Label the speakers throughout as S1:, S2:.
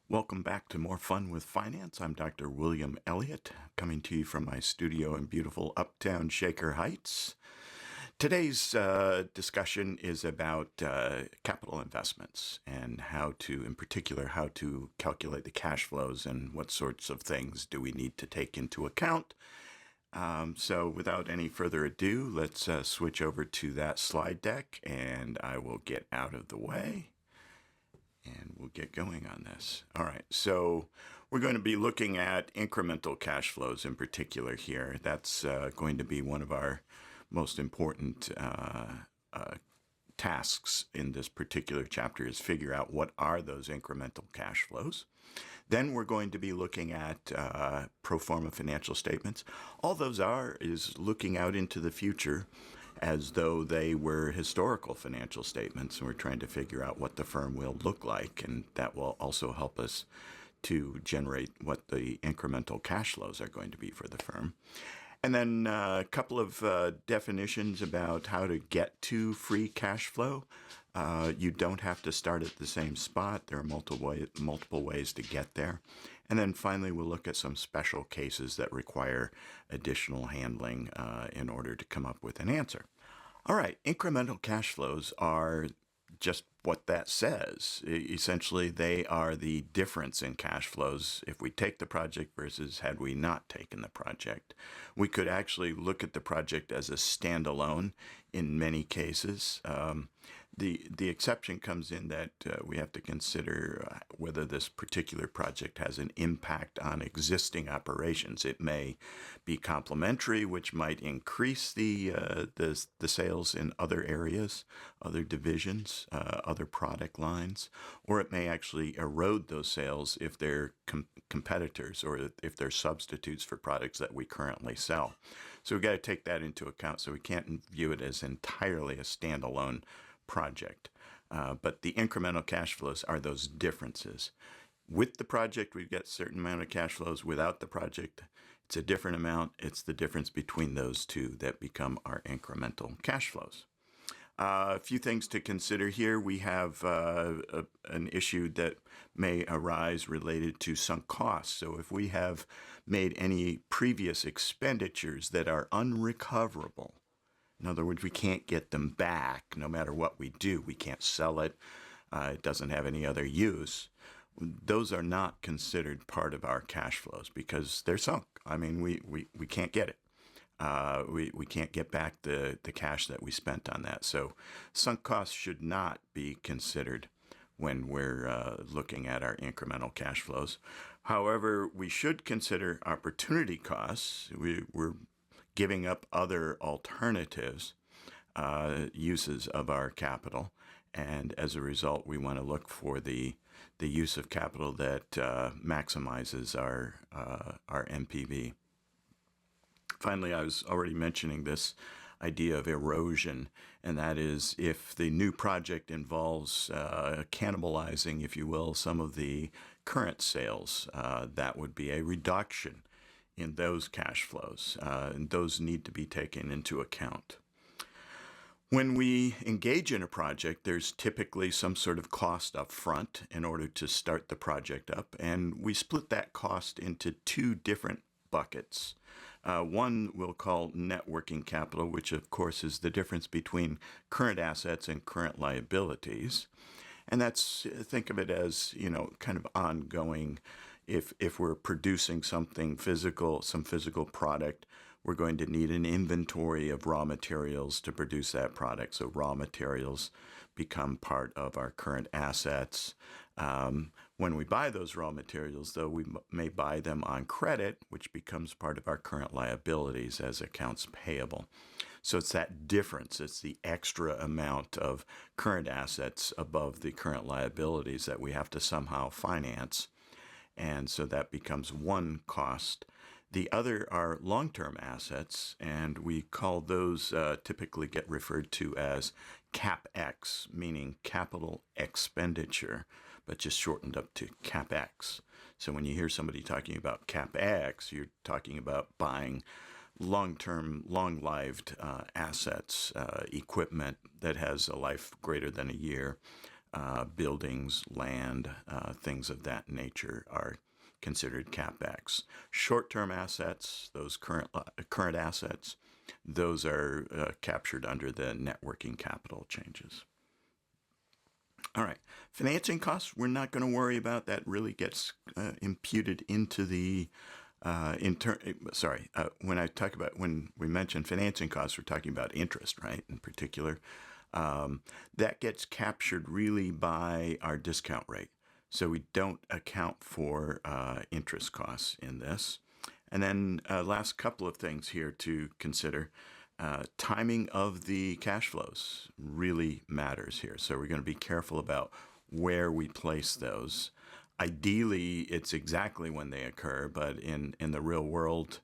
S1: Welcome back to More Fun with Finance. I'm Dr. William Elliott, coming to you from my studio in beautiful uptown Shaker Heights. Today's discussion is about capital investments and in particular, how to calculate the cash flows and what sorts of things do we need to take into account. So without any further ado, let's switch over to that slide deck and I will get out of the way. And we'll get going on this. All right, so we're going to be looking at incremental cash flows in particular here. That's going to be one of our most important tasks in this particular chapter, is figure out what are those incremental cash flows. Then we're going to be looking at pro forma financial statements. All those is looking out into the future as though they were historical financial statements, and we're trying to figure out what the firm will look like, and that will also help us to generate what the incremental cash flows are going to be for the firm. And then a couple of definitions about how to get to free cash flow. You don't have to start at the same spot. There are multiple ways to get there. And then finally, we'll look at some special cases that require additional handling in order to come up with an answer. All right, incremental cash flows are just what that says. Essentially, they are the difference in cash flows if we take the project versus had we not taken the project. We could actually look at the project as a standalone in many cases. The exception comes in that we have to consider whether this particular project has an impact on existing operations. It may be complementary, which might increase the sales in other areas, other divisions, other product lines, or it may actually erode those sales if they're competitors or if they're substitutes for products that we currently sell. So we've got to take that into account. So we can't view it as entirely a standalone project. But the incremental cash flows are those differences. With the project, we've got a certain amount of cash flows. Without the project, it's a different amount. It's the difference between those two that become our incremental cash flows. A few things to consider here. We have an issue that may arise related to sunk costs. So if we have made any previous expenditures that are unrecoverable, in other words, we can't get them back no matter what we do. We can't sell it. It doesn't have any other use. Those are not considered part of our cash flows because they're sunk. I mean, we can't get it. We can't get back the cash that we spent on that. So sunk costs should not be considered when we're looking at our incremental cash flows. However, we should consider opportunity costs. We're giving up other alternatives, uses of our capital. And as a result, we want to look for the use of capital that maximizes our NPV. Finally, I was already mentioning this idea of erosion, and that is if the new project involves cannibalizing, if you will, some of the current sales, that would be a reduction in those cash flows, and those need to be taken into account. When we engage in a project, there's typically some sort of cost up front in order to start the project up, and we split that cost into two different buckets. One we'll call net working capital, which of course is the difference between current assets and current liabilities. And think of it as, kind of ongoing. If we're producing something physical, some physical product, we're going to need an inventory of raw materials to produce that product. So raw materials become part of our current assets. When we buy those raw materials, though, we may buy them on credit, which becomes part of our current liabilities as accounts payable. So it's that difference. It's the extra amount of current assets above the current liabilities that we have to somehow finance. And so that becomes one cost. The other are long-term assets, and we call those typically get referred to as CapEx, meaning capital expenditure, but just shortened up to CapEx. So when you hear somebody talking about CapEx, you're talking about buying long-term, long-lived assets, equipment that has a life greater than a year, buildings, land, things of that nature are considered CapEx. Short-term assets, those current assets, those are captured under the net working capital changes. All right, financing costs, we're not going to worry about. That really gets imputed into the when we mention financing costs, we're talking about interest, right? In particular, that gets captured really by our discount rate. So we don't account for interest costs in this. And then last couple of things here to consider. Timing of the cash flows really matters here. So we're going to be careful about where we place those. Ideally, it's exactly when they occur, but in the real world,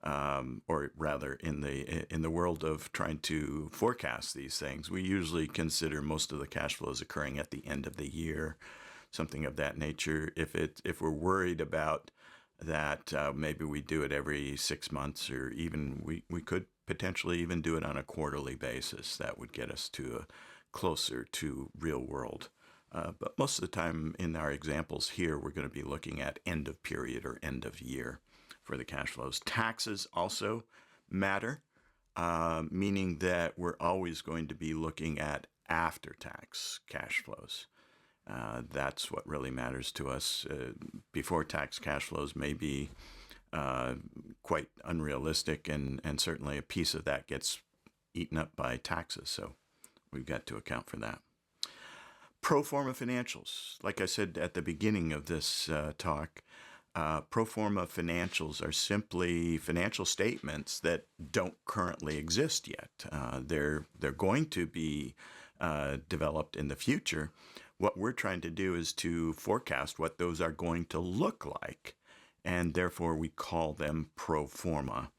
S1: or rather in the world of trying to forecast these things, we usually consider most of the cash flows occurring at the end of the year, something of that nature. If we're worried about that, maybe we do it every 6 months, or even we could potentially even do it on a quarterly basis. That would get us to closer to real world. But most of the time in our examples here, we're going to be looking at end of period or end of year for the cash flows. Taxes also matter, meaning that we're always going to be looking at after-tax cash flows. That's what really matters to us. Before-tax cash flows may be quite unrealistic, and certainly a piece of that gets eaten up by taxes. So we've got to account for that. Pro forma financials. Like I said at the beginning of this talk, pro forma financials are simply financial statements that don't currently exist yet. They're going to be developed in the future. What we're trying to do is to forecast what those are going to look like, and therefore we call them pro forma.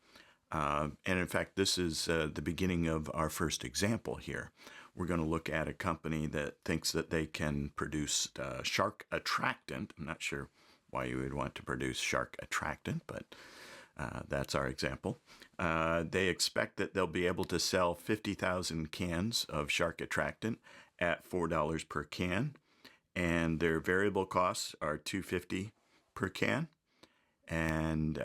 S1: And in fact, this is the beginning of our first example here. We're going to look at a company that thinks that they can produce shark attractant. I'm not sure why you would want to produce shark attractant, but that's our example. They expect that they'll be able to sell 50,000 cans of shark attractant at $4 per can, and their variable costs are $2.50 per can. And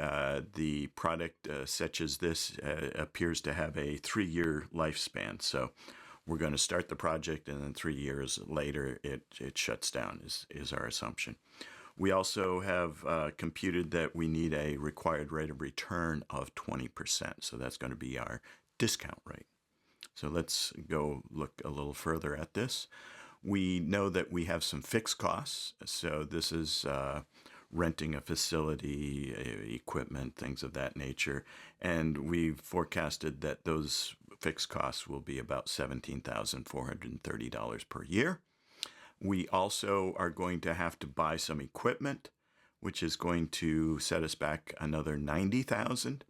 S1: the product, such as this, appears to have a 3-year lifespan. So we're going to start the project, and then 3 years later, it shuts down, is our assumption. We also have computed that we need a required rate of return of 20%. So that's going to be our discount rate. So let's go look a little further at this. We know that we have some fixed costs. So this is renting a facility, equipment, things of that nature. And we've forecasted that those fixed costs will be about $17,430 per year. We also are going to have to buy some equipment, which is going to set us back another $90,000.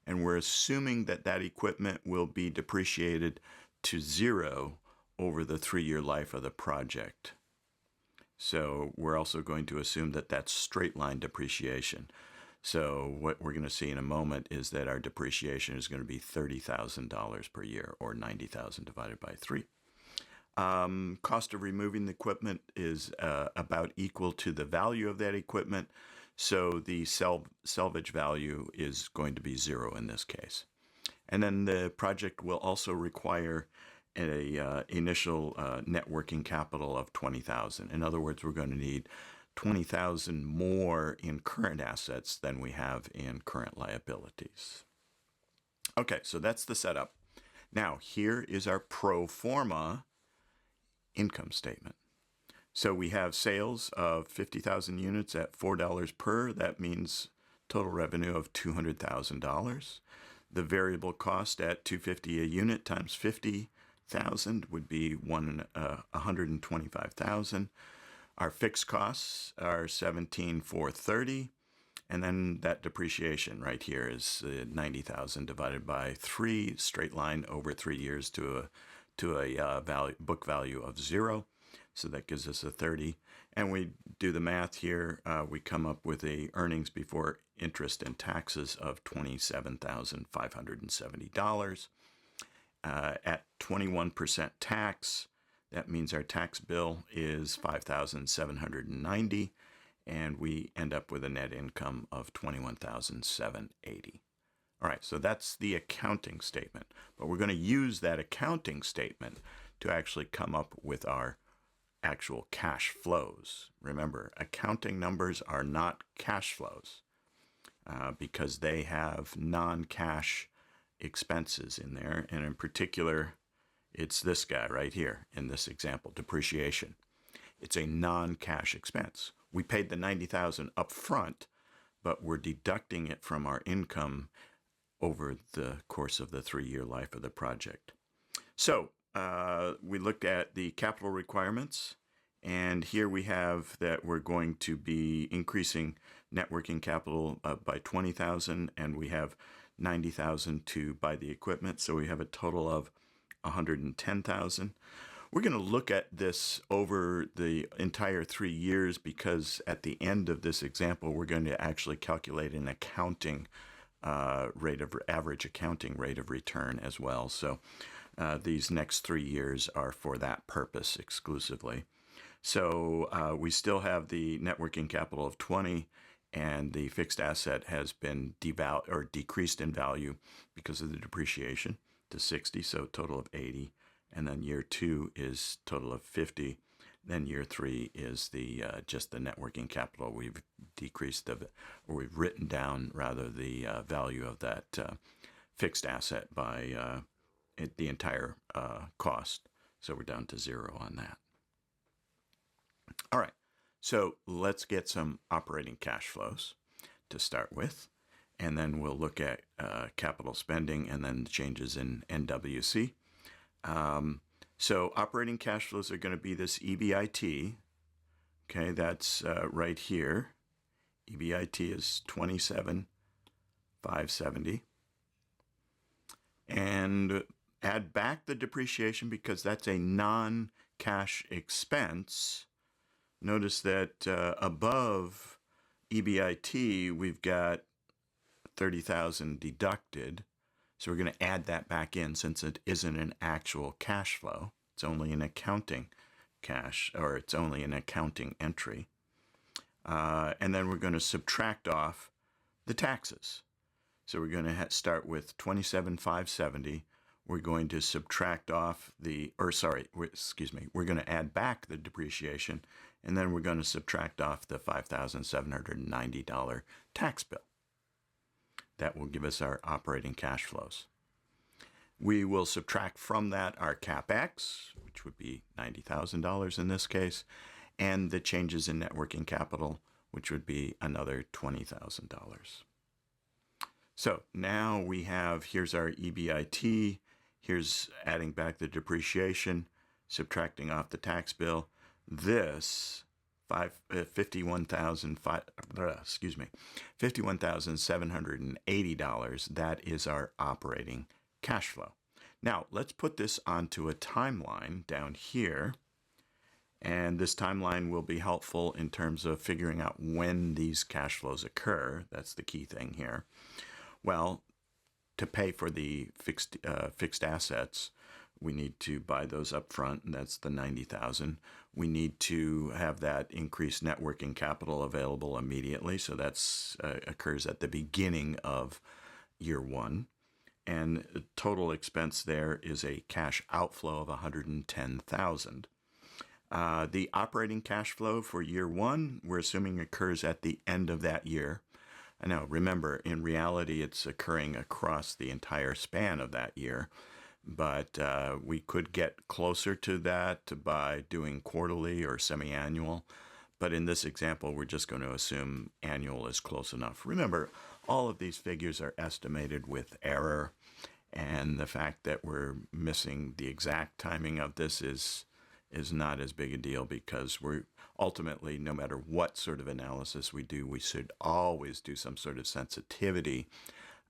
S1: And we're assuming that that equipment will be depreciated to zero over the 3-year life of the project. So we're also going to assume that that's straight line depreciation. So what we're going to see in a moment is that our depreciation is going to be $30,000 per year, or $90,000 divided by 3. Cost of removing the equipment is about equal to the value of that equipment. So the salvage value is going to be zero in this case. And then the project will also require a initial net working capital of $20,000. In other words, we're going to need $20,000 more in current assets than we have in current liabilities. Okay, so that's the setup. Now, here is our pro forma income statement. So we have sales of 50,000 units at $4 per. That means total revenue of $200,000. The variable cost at $250 a unit times 50,000 would be $125,000. Our fixed costs are $17,430, and then that depreciation right here is $90,000 divided by 3, straight line over 3 years to a book value of 0. So that gives us a 30. And we do the math here. We come up with a earnings before interest and taxes of $27,570. At 21% tax, That means our tax bill is $5,790, and we end up with a net income of $21,780. All right, so that's the accounting statement. But we're going to use that accounting statement to actually come up with our actual cash flows. Remember, accounting numbers are not cash flows because they have non-cash expenses in there. And in particular, it's this guy right here in this example, depreciation. It's a non-cash expense. We paid the $90,000 up front, but we're deducting it from our income over the course of the 3-year life of the project. So we looked at the capital requirements, and here we have that we're going to be increasing net working capital by $20,000, and we have $90,000 to buy the equipment, so we have a total of $110,000. We're going to look at this over the entire 3 years because at the end of this example, we're going to actually calculate an accounting average accounting rate of return as well. So these next 3 years are for that purpose exclusively. So we still have the net working capital of 20, and the fixed asset has been decreased in value because of the depreciation to 60, so a total of 80. And then year 2 is total of 50. Then year 3 is the just the net working capital. We've decreased or we've written down rather the value of that fixed asset by the entire cost. So we're down to 0 on that. All right, so let's get some operating cash flows to start with, and then we'll look at capital spending and then changes in NWC. So operating cash flows are going to be this EBIT. Okay, that's right here. EBIT is $27,570. And add back the depreciation because that's a non-cash expense. Notice that above EBIT, we've got $30,000 deducted. So we're going to add that back in since it isn't an actual cash flow. It's only an accounting cash, or it's only an accounting entry. And then we're going to subtract off the taxes. So we're going to start with $27,570. We're going to subtract off we're going to add back the depreciation, and then we're going to subtract off the $5,790 tax bill. That will give us our operating cash flows. We will subtract from that our CapEx, which would be $90,000 in this case, and the changes in net working capital, which would be another $20,000. So now we have, here's our EBIT, here's adding back the depreciation, subtracting off the tax bill. This $51,780, that is our operating cash flow. Now, let's put this onto a timeline down here. And this timeline will be helpful in terms of figuring out when these cash flows occur. That's the key thing here. Well, to pay for the fixed assets, we need to buy those up front, and that's the $90,000. We need to have that increased net working capital available immediately, so that's occurs at the beginning of year 1. And the total expense there is a cash outflow of $110,000. The operating cash flow for year 1, we're assuming occurs at the end of that year. Now, remember, in reality, it's occurring across the entire span of that year. But we could get closer to that by doing quarterly or semi-annual. But in this example, we're just going to assume annual is close enough. Remember, all of these figures are estimated with error. And the fact that we're missing the exact timing of this is not as big a deal because we're ultimately, no matter what sort of analysis we do, we should always do some sort of sensitivity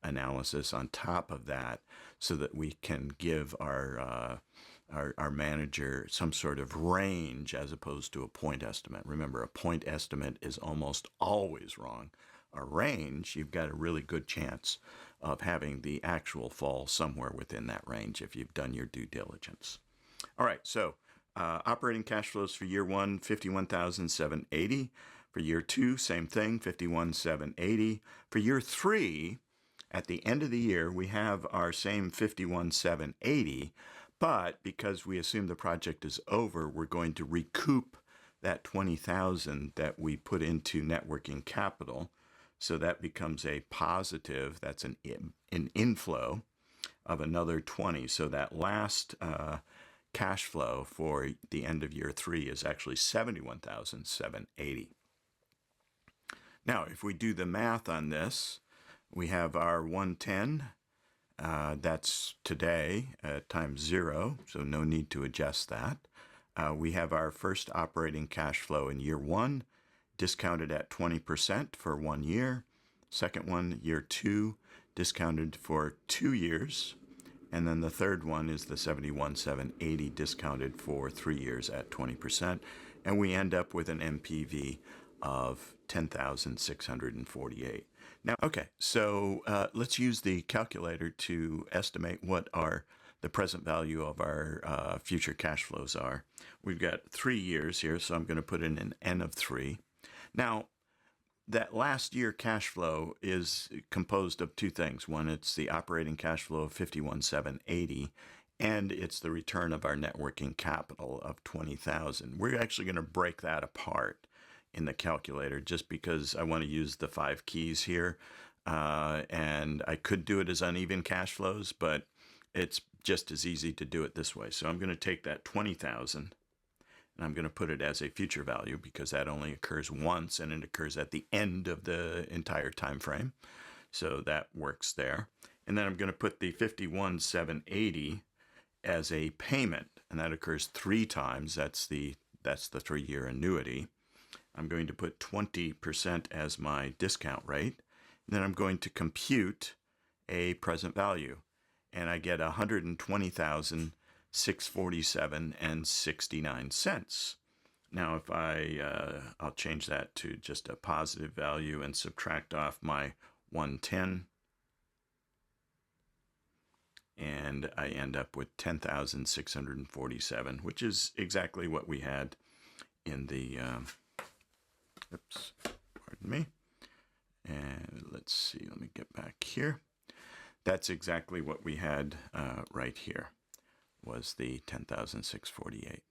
S1: analysis on top of that so that we can give our manager some sort of range as opposed to a point estimate. Remember, a point estimate is almost always wrong. A range, you've got a really good chance of having the actual fall somewhere within that range if you've done your due diligence. All right, so Operating cash flows for year one, 51,780. For year two, same thing, 51,780. For year three, at the end of the year, we have our same 51,780, but because we assume the project is over, we're going to recoup that 20,000 that we put into net working capital. So that becomes a positive. That's an inflow of another 20. So that last cash flow for the end of year three is actually 71,780. Now, if we do the math on this, we have our 110. That's today times 0, so no need to adjust that. We have our first operating cash flow in year one, discounted at 20% for 1 year. Second one, year two, discounted for 2 years. And then the third one is the 71,780 discounted for 3 years at 20%. And we end up with an MPV of 10,648. Now, okay, so let's use the calculator to estimate what the present value of our future cash flows are. We've got 3 years here, so I'm going to put in an N of 3. Now, that last year cash flow is composed of two things. One, it's the operating cash flow of 51,780, and it's the return of our net working capital of 20,000. We're actually going to break that apart in the calculator just because I want to use the 5 keys here. And I could do it as uneven cash flows, but it's just as easy to do it this way. So I'm going to take that 20,000 and I'm going to put it as a future value because that only occurs once and it occurs at the end of the entire time frame. So that works there. And then I'm going to put the 51,780 as a payment, and that occurs 3 times. That's the 3-year annuity. I'm going to put 20% as my discount rate. Then I'm going to compute a present value, and I get 120,647 and 69 cents. Now, if I'll change that to just a positive value and subtract off my 110, and I end up with 10,647, which is exactly what we had in the, pardon me. And let's see, let me get back here. That's exactly what we had right here, was the 10,648.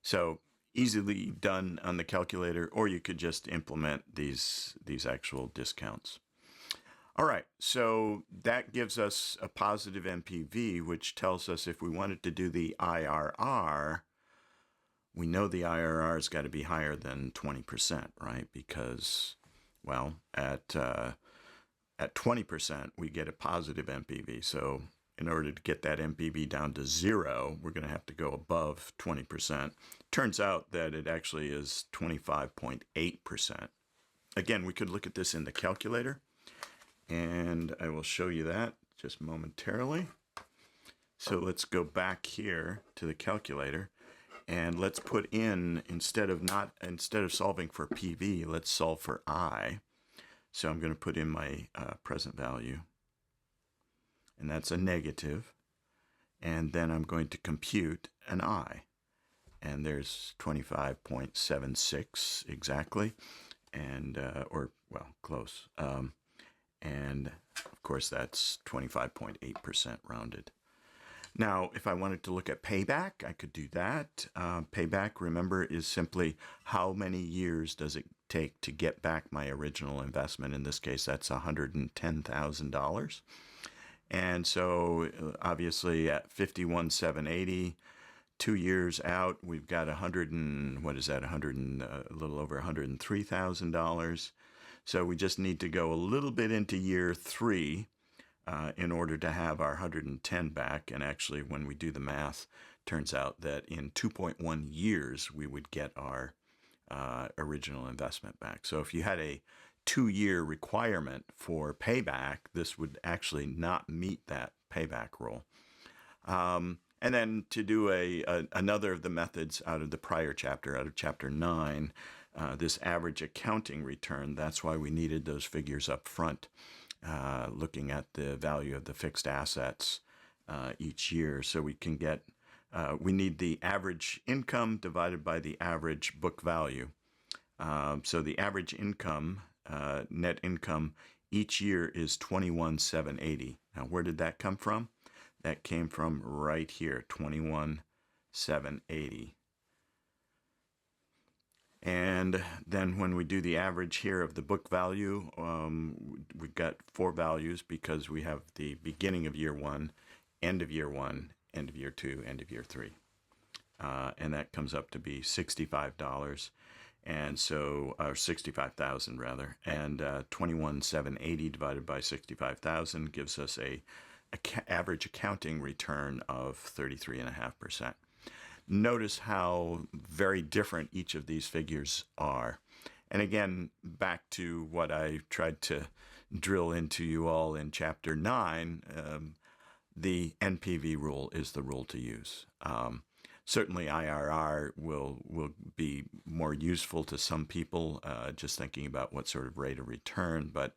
S1: So easily done on the calculator, or you could just implement these actual discounts. All right, so that gives us a positive MPV, which tells us if we wanted to do the IRR, we know the IRR has got to be higher than 20%, right? Because, well, at 20%, we get a positive MPV. So in order to get that MPV down to 0, we're going to have to go above 20%. Turns out that it actually is 25.8%. Again, we could look at this in the calculator, and I will show you that just momentarily. So let's go back here to the calculator, and let's put in, instead of solving for PV, let's solve for I. So I'm going to put in my present value, and that's a negative. And then I'm going to compute an I, and there's 25.76 exactly, and or well, close. And of course that's 25.8% rounded. Now, if I wanted to look at payback, I could do that. Payback, remember, is simply how many years does it take to get back my original investment. In this case, that's $110,000. And so obviously at 51,780, 2 years out, we've got a little over $103,000. So we just need to go a little bit into year 3 in order to have our 110 back. And actually, when we do the math, turns out that in 2.1 years, we would get our original investment back. So if you had a 2-year requirement for payback, this would actually not meet that payback rule. And then to do another of the methods out of the prior chapter, out of chapter 9, this average accounting return, that's why we needed those figures up front, looking at the value of the fixed assets each year, so we can get we need the average income divided by the average book value. So the average income, net income, each year is 21,780. Now, where did that come from? That came from right here, 21,780. And then when we do the average here of the book value, we've got four values because we have the beginning of year one, end of year one, end of year two, end of year three. And that comes up to be $65. And so, or 65,000 rather, and 21,780 divided by 65,000 gives us a average accounting return of 33.5%. Notice how very different each of these figures are. And again, back to what I tried to drill into you all in Chapter 9, the NPV rule is the rule to use. Certainly IRR will be more useful to some people, just thinking about what sort of rate of return, but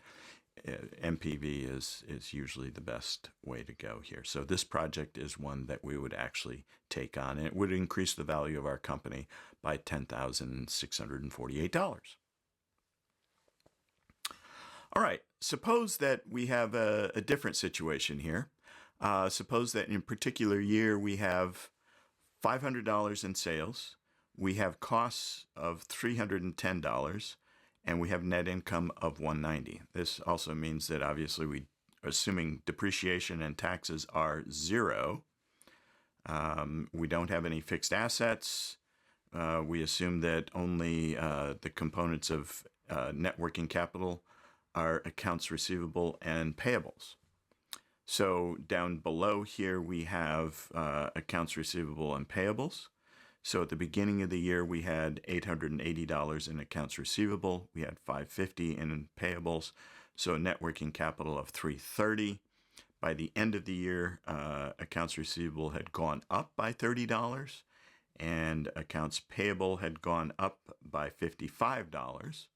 S1: NPV is usually the best way to go here. So this project is one that we would actually take on, and it would increase the value of our company by $10,648. All right, suppose that we have a different situation here. Suppose that in a particular year we have $500 in sales, we have costs of $310, and we have net income of $190. This also means that obviously we, assuming depreciation and taxes are zero, we don't have any fixed assets. We assume that only the components of net working capital are accounts receivable and payables. So down below here, we have accounts receivable and payables. So at the beginning of the year, we had $880 in accounts receivable. We had $550 in payables. So a net working capital of $330. By the end of the year, accounts receivable had gone up by $30 and accounts payable had gone up by $55.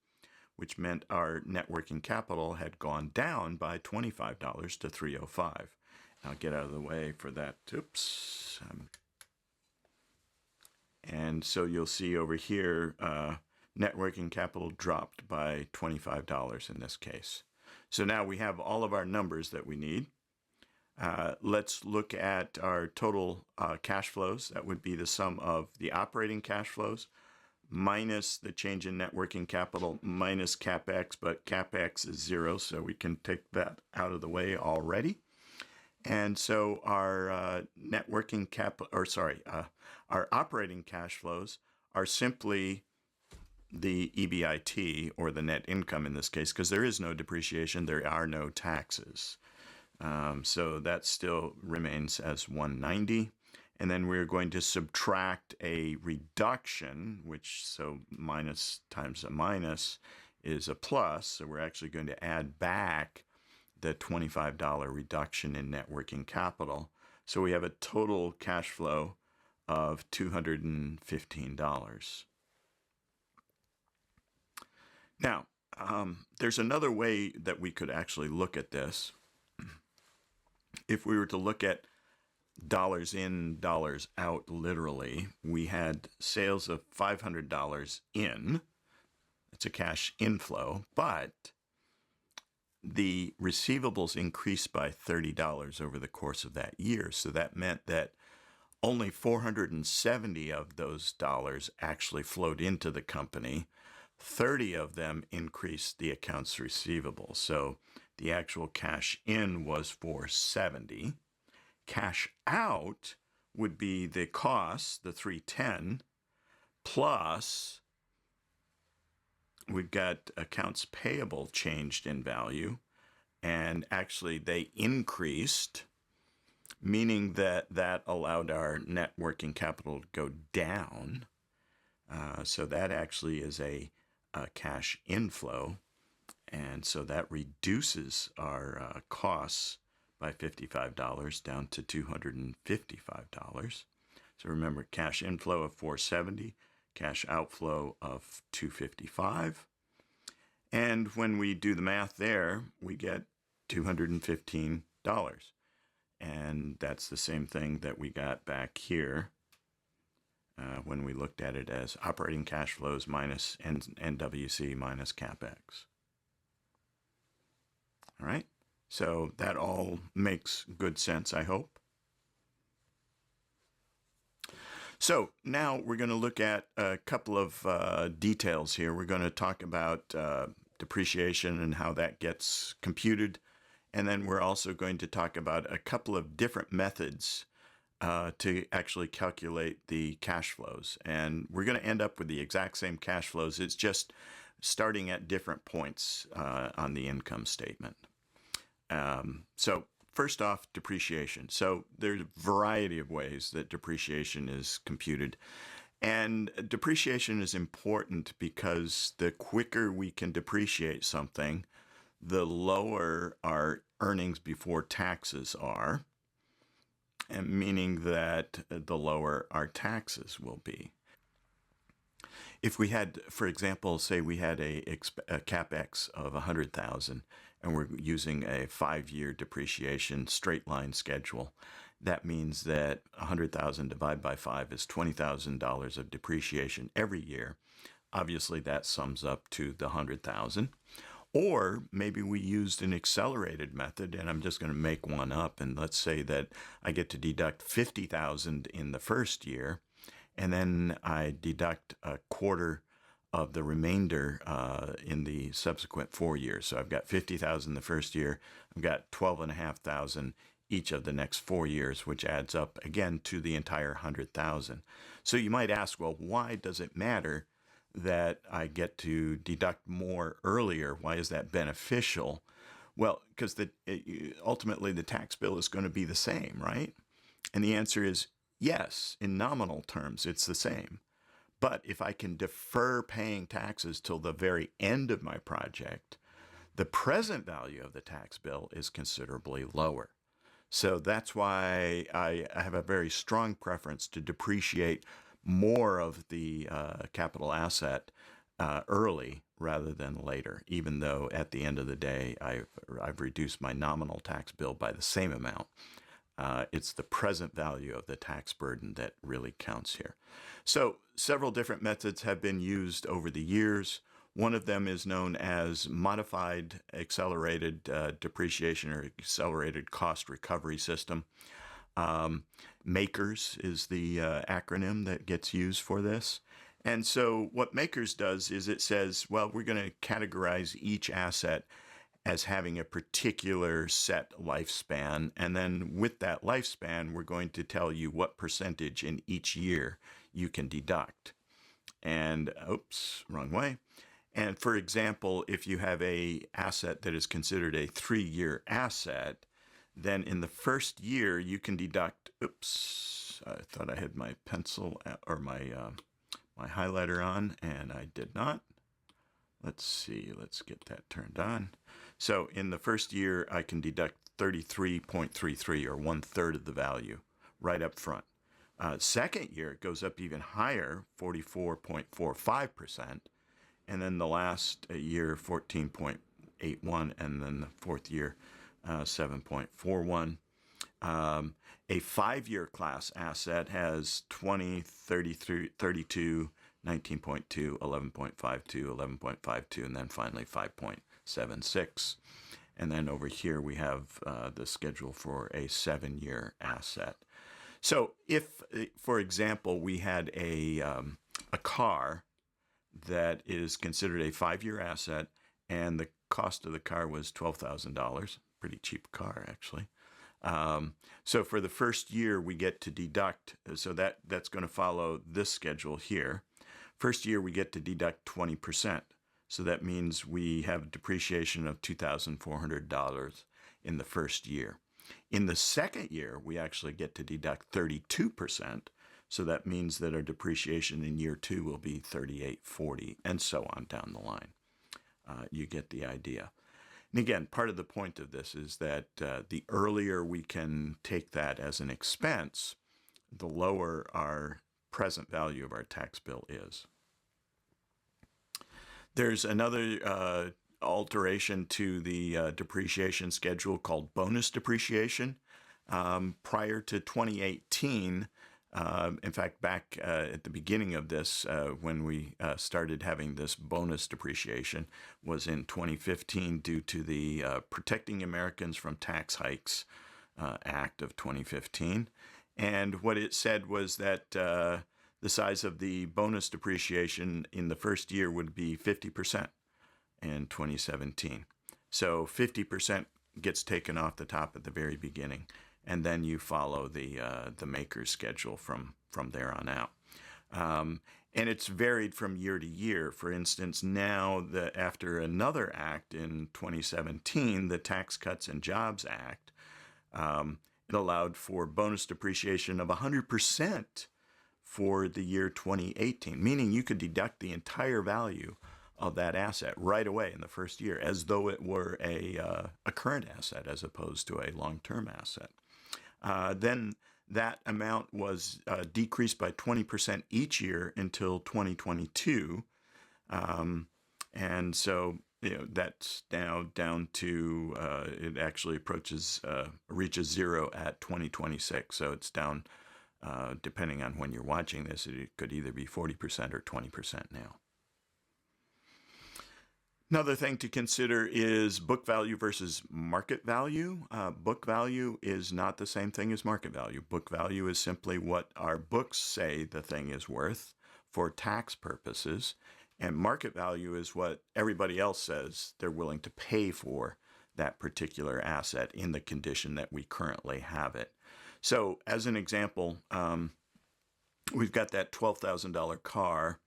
S1: Which meant our net working capital had gone down by $25 to $305. I'll get out of the way for that. Oops. And so you'll see over here, net working capital dropped by $25 in this case. So now we have all of our numbers that we need. Let's look at our total cash flows. That would be the sum of the operating cash flows minus the change in net working capital minus CapEx, but CapEx is zero, so we can take that out of the way already. And so our net working capital, our operating cash flows are simply the EBIT, or the net income in this case, because there is no depreciation, there are no taxes. So that still remains as 190. And then we're going to subtract a reduction, which, so minus times a minus is a plus. So we're actually going to add back the $25 reduction in net working capital. So we have a total cash flow of $215. Now, there's another way that we could actually look at this. If we were to look at dollars in, dollars out, literally, we had sales of $500 in. It's a cash inflow, but the receivables increased by $30 over the course of that year. So that meant that only 470 of those dollars actually flowed into the company. 30 of them increased the accounts receivable. So the actual cash in was 470. Cash out would be the cost, the 310, plus we've got accounts payable changed in value, and actually they increased, meaning that that allowed our net working capital to go down. So that actually is a cash inflow, and so that reduces our costs by $55 down to $255. So remember, cash inflow of 470, cash outflow of 255. And when we do the math there, we get $215. And that's the same thing that we got back here when we looked at it as operating cash flows minus NWC minus CapEx. All right, so that all makes good sense, I hope. So now we're going to look at a couple of details here. We're going to talk about depreciation and how that gets computed. And then we're also going to talk about a couple of different methods to actually calculate the cash flows. And we're going to end up with the exact same cash flows. It's just starting at different points on the income statement. So first off, depreciation. So there's a variety of ways that depreciation is computed. And depreciation is important because the quicker we can depreciate something, the lower our earnings before taxes are, and meaning that the lower our taxes will be. If we had, for example, say we had a CapEx of $100,000 and we're using a 5-year depreciation straight line schedule, that means that $100,000 divided by 5 is $20,000 of depreciation every year. Obviously, that sums up to the $100,000. Or maybe we used an accelerated method, and I'm just going to make one up. And let's say that I get to deduct $50,000 in the first year, and then I deduct a quarter of the remainder in the subsequent 4 years. So I've got $50,000 the first year, I've got $12,500 each of the next 4 years, which adds up again to the entire $100,000. So you might ask, well, why does it matter that I get to deduct more earlier? Why is that beneficial? Well, because ultimately the tax bill is going to be the same, right? And the answer is yes, in nominal terms, it's the same. But if I can defer paying taxes till the very end of my project, the present value of the tax bill is considerably lower. So that's why I have a very strong preference to depreciate more of the capital asset early rather than later, even though at the end of the day, I've reduced my nominal tax bill by the same amount. It's the present value of the tax burden that really counts here. So several different methods have been used over the years. One of them is known as modified accelerated depreciation or accelerated cost recovery system. MACRS is the acronym that gets used for this. And so what MACRS does is it says, well, we're going to categorize each asset as having a particular set lifespan. And then with that lifespan, we're going to tell you what percentage in each year you can deduct. And, oops, wrong way. And for example, if you have a asset that is considered a 3-year asset, then in the first year you can deduct, oops, I thought I had my pencil or my highlighter on, and I did not. Let's see, let's get that turned on. So in the first year, I can deduct 33.33 or 1/3 of the value right up front. Second year, it goes up even higher, 44.45%. And then the last year, 14.81, and then the fourth year, 7.41. A 5-year class asset has 20, 33, 32, 19.2, 11.52, 11.52, and then finally 5.76. And then over here we have the schedule for a 7-year asset. So if, for example, we had a car that is considered a 5-year asset and the cost of the car was $12,000, pretty cheap car actually. So for the first year we get to deduct, so that's going to follow this schedule here. First year we get to deduct 20%. So that means we have depreciation of $2,400 in the first year. In the second year, we actually get to deduct 32%. So that means that our depreciation in year 2 will be $3,840, and so on down the line. You get the idea. And again, part of the point of this is that the earlier we can take that as an expense, the lower our present value of our tax bill is. There's another alteration to the depreciation schedule called bonus depreciation. Prior to 2018, in fact, back at the beginning of this, when we started having this bonus depreciation, was in 2015 due to the Protecting Americans from Tax Hikes Act of 2015. And what it said was that the size of the bonus depreciation in the first year would be 50% in 2017. So 50% gets taken off the top at the very beginning, and then you follow the maker's schedule from there on out. And it's varied from year to year. For instance, now after another act in 2017, the Tax Cuts and Jobs Act, it allowed for bonus depreciation of 100% for the year 2018, meaning you could deduct the entire value of that asset right away in the first year, as though it were a current asset as opposed to a long-term asset. Then that amount was decreased by 20% each year until 2022. And so, that's now down to, it actually reaches zero at 2026. So it's down, depending on when you're watching this, it could either be 40% or 20% now. Another thing to consider is book value versus market value. Book value is not the same thing as market value. Book value is simply what our books say the thing is worth for tax purposes, and market value is what everybody else says they're willing to pay for that particular asset in the condition that we currently have it. So as an example, we've got that $12,000 car,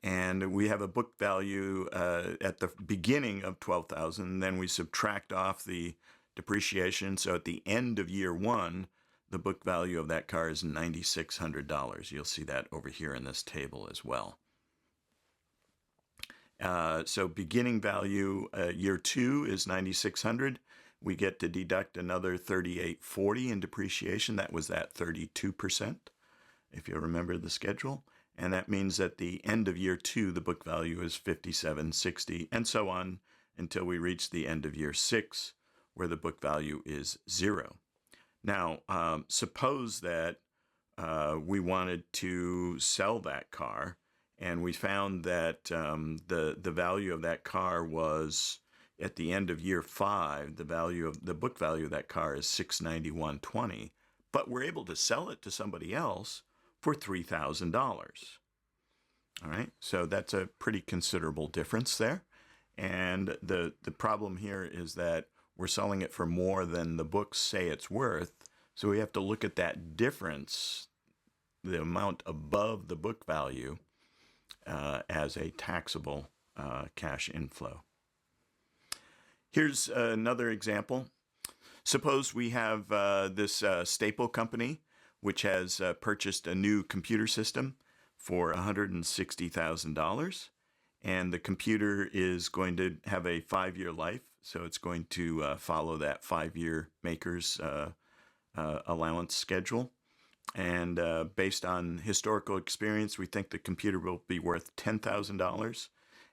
S1: and we have a book value at the beginning of $12,000. Then we subtract off the depreciation. So at the end of year one, the book value of that car is $9,600. You'll see that over here in this table as well. So beginning value year two is $9,600. We get to deduct another $3,840 in depreciation. That was that 32%, if you remember the schedule. And that means at the end of year two, the book value is $5,760, and so on until we reach the end of year six, where the book value is zero. Now, suppose that we wanted to sell that car, and we found that the value of that car was, at the end of year five, the book value of that car is $691.20, but we're able to sell it to somebody else for $3,000. All right, so that's a pretty considerable difference there. And the problem here is that we're selling it for more than the books say it's worth. So we have to look at that difference, the amount above the book value, as a taxable cash inflow. Here's another example. Suppose we have this staple company, which has purchased a new computer system for $160,000. And the computer is going to have a 5-year life. So it's going to follow that 5-year maker's allowance schedule. And based on historical experience, we think the computer will be worth $10,000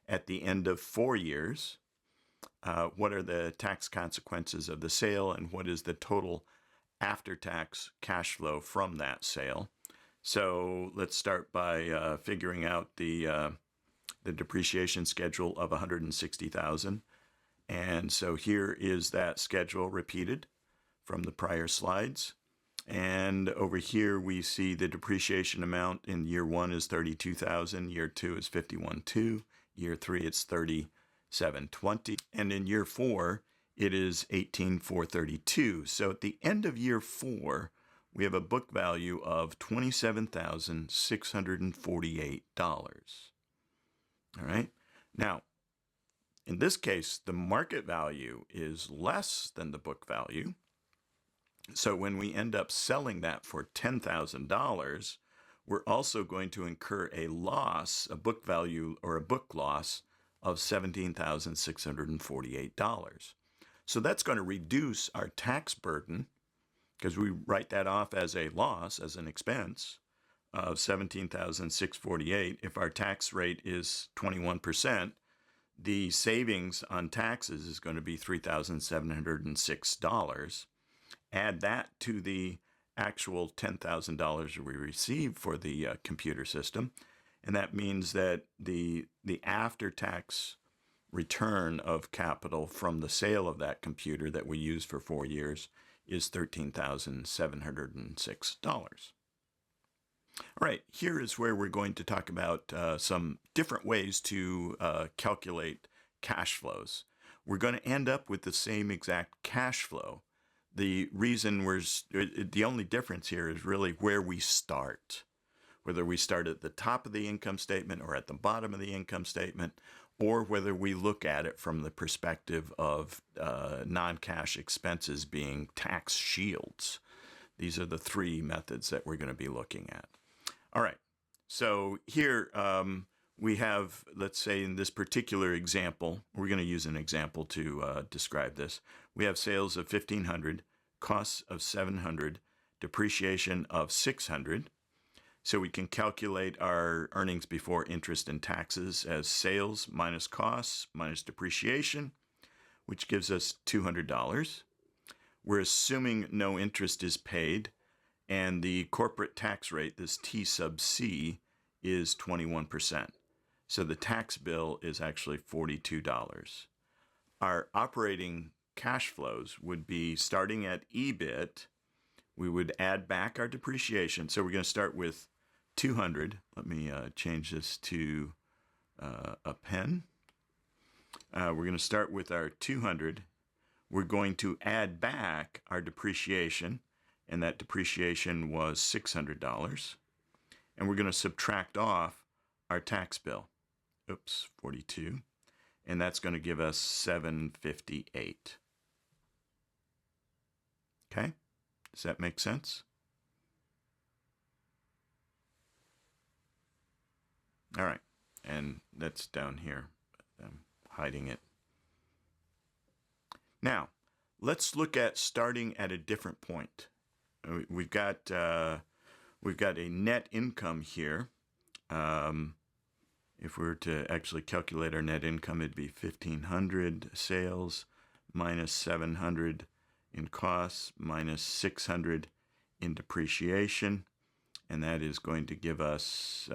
S1: at the end of 4 years. What are the tax consequences of the sale, and what is the total after-tax cash flow from that sale? So let's start by figuring out the depreciation schedule of $160,000. And so here is that schedule repeated from the prior slides. And over here we see the depreciation amount in year one is $32,000, year two is $51,200, year three it's $37,220, and in year four it is $18,432. So at the end of year four, we have a book value of $27,648. All right. Now, in this case, the market value is less than the book value. So when we end up selling that for $10,000, we're also going to incur a loss, a book value or a book loss of $17,648. So that's going to reduce our tax burden, because we write that off as a loss, as an expense of $17,648. If our tax rate is 21%, the savings on taxes is going to be $3,706. add that to the actual $10,000 we received for the computer system, and that means that the after-tax return of capital from the sale of that computer that we used for 4 years is $13,706. All right, here is where we're going to talk about some different ways to calculate cash flows. We're going to end up with the same exact cash flow. The only difference here is really where we start. Whether we start at the top of the income statement or at the bottom of the income statement, or whether we look at it from the perspective of non-cash expenses being tax shields. These are the three methods that we're going to be looking at. All right, so here we have, let's say in this particular example, we're going to use an example to describe this. We have sales of $1,500, costs of $700, depreciation of $600. So we can calculate our earnings before interest and taxes as sales minus costs minus depreciation, which gives us $200. We're assuming no interest is paid, and the corporate tax rate, this T sub C, is 21%. So the tax bill is actually $42. Our operating cash flows would be starting at EBIT. We would add back our depreciation. So we're going to start with 200. Let me change this to a pen. We're going to start with our 200. We're going to add back our depreciation, and that depreciation was $600. And we're going to subtract off our tax bill. Oops, 42. And that's going to give us $758. Okay? Does that make sense? All right, and that's down here. I'm hiding it. Now, let's look at starting at a different point. We've got a net income here. If we were to actually calculate our net income, it'd be 1,500 sales minus 700 in costs minus 600 in depreciation, and that is going to give us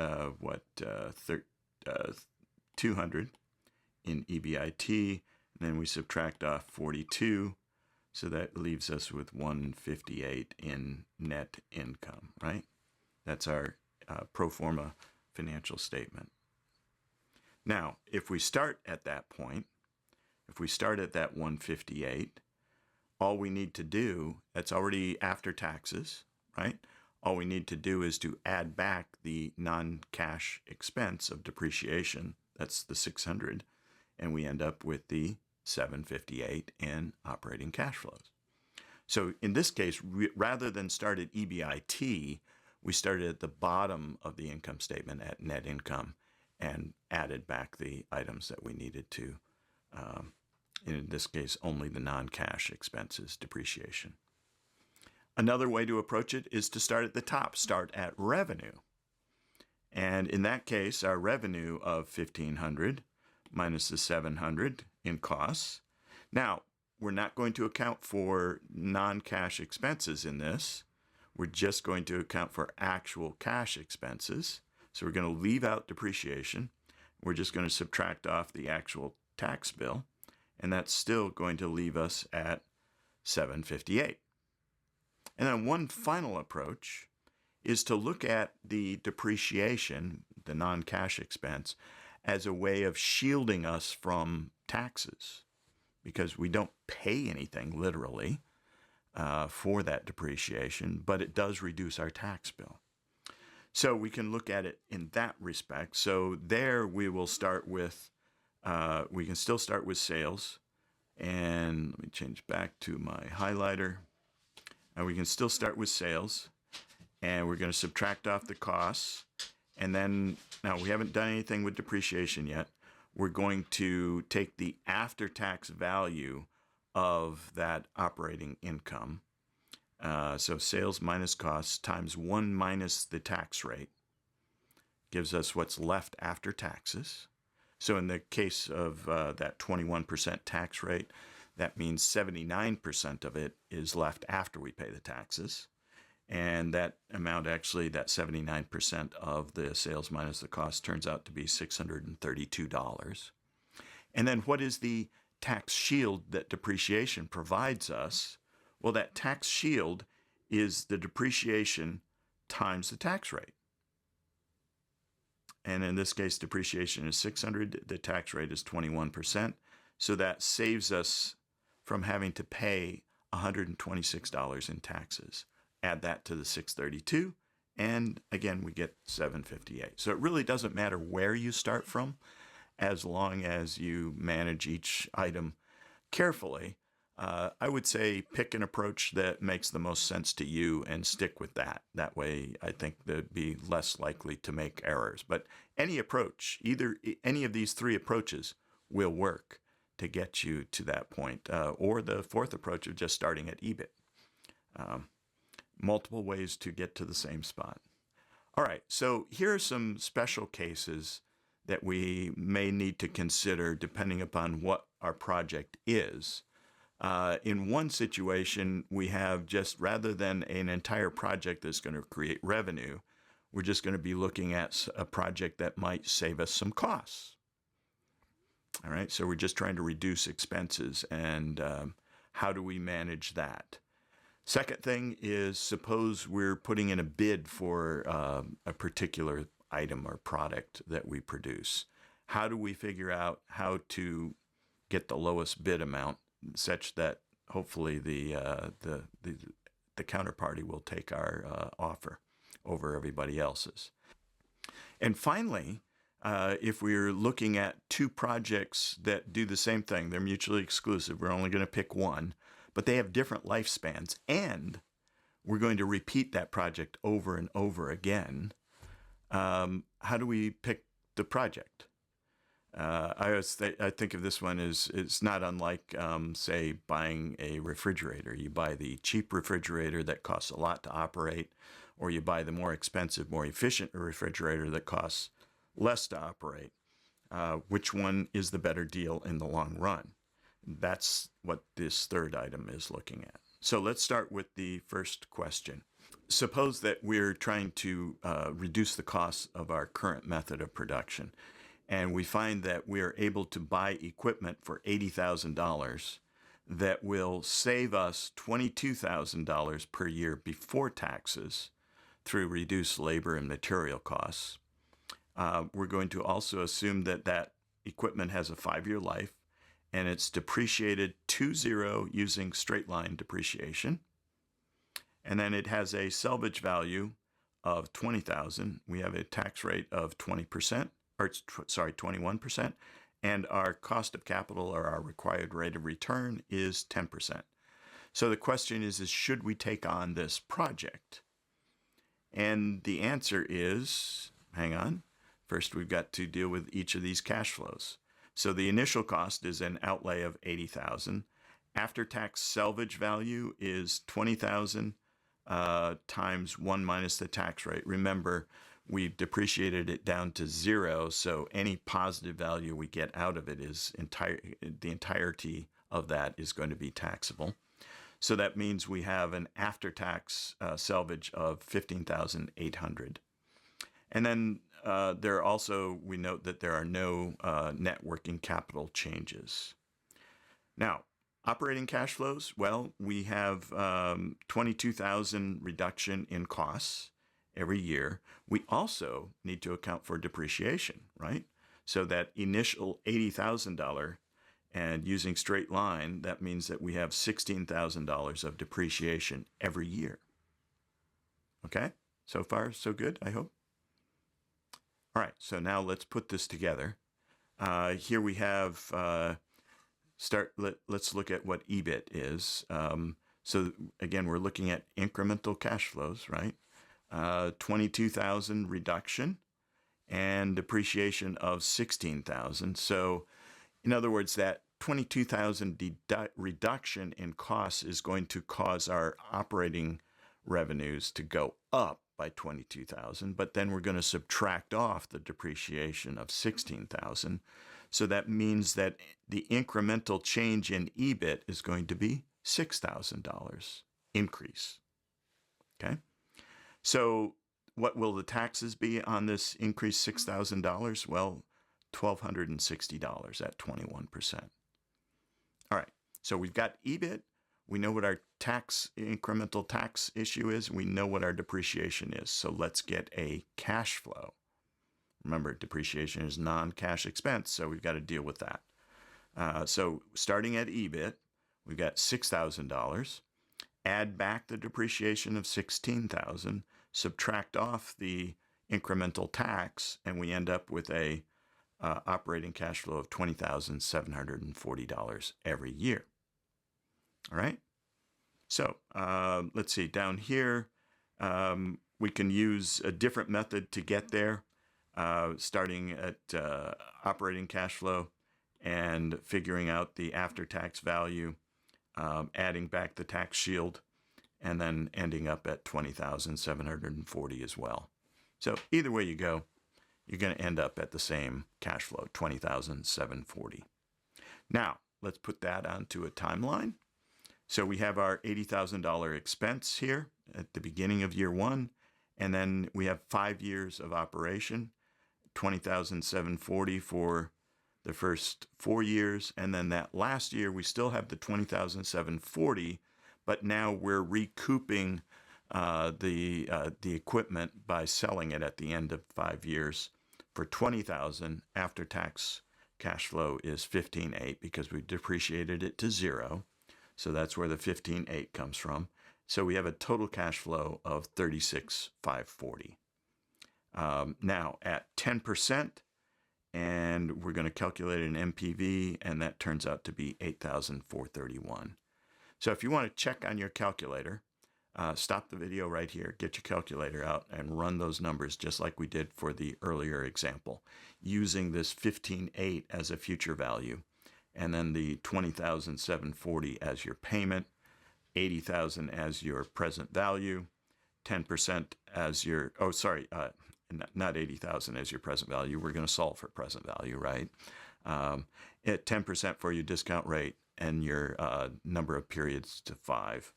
S1: 200 in EBIT, and then we subtract off 42, so that leaves us with 158 in net income, right? That's our pro forma financial statement. Now, if we start at that point, if we start at that 158, all we need to do, that's already after taxes, right? All we need to do is to add back the non-cash expense of depreciation, that's the 600, and we end up with the 758 in operating cash flows. So in this case, rather than start at EBIT, we started at the bottom of the income statement at net income and added back the items that we needed to, in this case, only the non-cash expenses, depreciation. Another way to approach it is to start at the top, start at revenue. And in that case, our revenue of 1,500 minus the 700 in costs. Now, we're not going to account for non-cash expenses in this. We're just going to account for actual cash expenses. So we're going to leave out depreciation. We're just going to subtract off the actual tax bill, and that's still going to leave us at 758. And then one final approach is to look at the depreciation, the non-cash expense, as a way of shielding us from taxes, because we don't pay anything literally for that depreciation, but it does reduce our tax bill. So we can look at it in that respect. So there we will start with, we can still start with sales. And let me change back to my highlighter. We can still start with sales. And we're going to subtract off the costs. And then, now we haven't done anything with depreciation yet. We're going to take the after-tax value of that operating income. So sales minus costs times 1 minus the tax rate gives us what's left after taxes. So in the case of that 21% tax rate, That means 79% of it is left after we pay the taxes. And that amount, actually, that 79% of the sales minus the cost, turns out to be $632. And then what is the tax shield that depreciation provides us? Well, that tax shield is the depreciation times the tax rate. And in this case, depreciation is $600. The tax rate is 21%. So that saves us from having to pay $126 in taxes. Add that to the $632, and again, we get $758. So it really doesn't matter where you start from, as long as you manage each item carefully. I would say pick an approach that makes the most sense to you and stick with that. That way, I think they'd be less likely to make errors. But any approach, any of these three approaches, will work to get you to that point. Or the fourth approach of just starting at EBIT. Multiple ways to get to the same spot. All right, so here are some special cases that we may need to consider depending upon what our project is. In one situation, we have just, rather than an entire project that's going to create revenue, we're just going to be looking at a project that might save us some costs. All right, so we're just trying to reduce expenses, and how do we manage that? Second thing is, suppose we're putting in a bid for a particular item or product that we produce. How do we figure out how to get the lowest bid amount such that hopefully the counterparty will take our offer over everybody else's? And finally, if we're looking at two projects that do the same thing, they're mutually exclusive, we're only going to pick one, but they have different lifespans, and we're going to repeat that project over and over again. How do we pick the project? I think of this one as it's not unlike, say, buying a refrigerator. You buy the cheap refrigerator that costs a lot to operate, or you buy the more expensive, more efficient refrigerator that costs less to operate. Which one is the better deal in the long run? That's what this third item is looking at. So let's start with the first question. Suppose that we're trying to reduce the costs of our current method of production, and we find that we are able to buy equipment for $80,000 that will save us $22,000 per year before taxes through reduced labor and material costs. We're going to also assume that that equipment has a 5-year life, and it's depreciated to zero using straight line depreciation. And then it has a salvage value of $20,000. We have a tax rate of 21%, and our cost of capital, or our required rate of return, is 10%. So the question is should we take on this project? And the answer is, hang on, first we've got to deal with each of these cash flows. So the initial cost is an outlay of $80,000. After-tax salvage value is $20,000 times 1 minus the tax rate. Remember, we've depreciated it down to zero, so any positive value we get out of it is the entirety of that is going to be taxable. So that means we have an after-tax salvage of $15,800. And then we note that there are no net working capital changes. Now, operating cash flows, well, we have $22,000 reduction in costs every year. We also need to account for depreciation, right? So that initial $80,000, and using straight line, that means that we have $16,000 of depreciation every year. Okay? So far, so good, I hope. All right, so now let's put this together. Here we have, let's look at what EBIT is. So again, we're looking at incremental cash flows, right? 22,000 reduction and depreciation of 16,000. So in other words, that 22,000 reduction in costs is going to cause our operating revenues to go up by 22,000, but then we're going to subtract off the depreciation of 16,000. So that means that the incremental change in EBIT is going to be $6,000 increase. Okay. So what will the taxes be on this increased $6,000? Well, $1,260 at 21%. All right. So we've got EBIT. We know what our incremental tax issue is. We know what our depreciation is. So let's get a cash flow. Remember, depreciation is non-cash expense, so we've got to deal with that. So starting at EBIT, we've got $6,000. Add back the depreciation of $16,000, subtract off the incremental tax, and we end up with a operating cash flow of $20,740 every year. All right. So let's see, down here, we can use a different method to get there, starting at operating cash flow and figuring out the after-tax value, adding back the tax shield, and then ending up at $20,740 as well. So either way you go, you're going to end up at the same cash flow, $20,740. Now, let's put that onto a timeline. So we have our $80,000 expense here at the beginning of year one, and then we have 5 years of operation, $20,740 for the first 4 years, and then that last year we still have the $20,740, but now we're recouping the equipment by selling it at the end of 5 years for $20,000. After tax cash flow is $15,800 because we depreciated it to zero. So that's where the $15,800 comes from. So we have a total cash flow of $36,540. Now at 10%, and we're going to calculate an NPV, and that turns out to be $8,431. So if you want to check on your calculator, stop the video right here, get your calculator out, and run those numbers just like we did for the earlier example, using this $15,800 as a future value, and then the $20,740 as your payment, $80,000 as your present value, 10% as your, not $80,000 as your present value. We're going to solve for present value, right? At 10% for your discount rate and your number of periods to 5,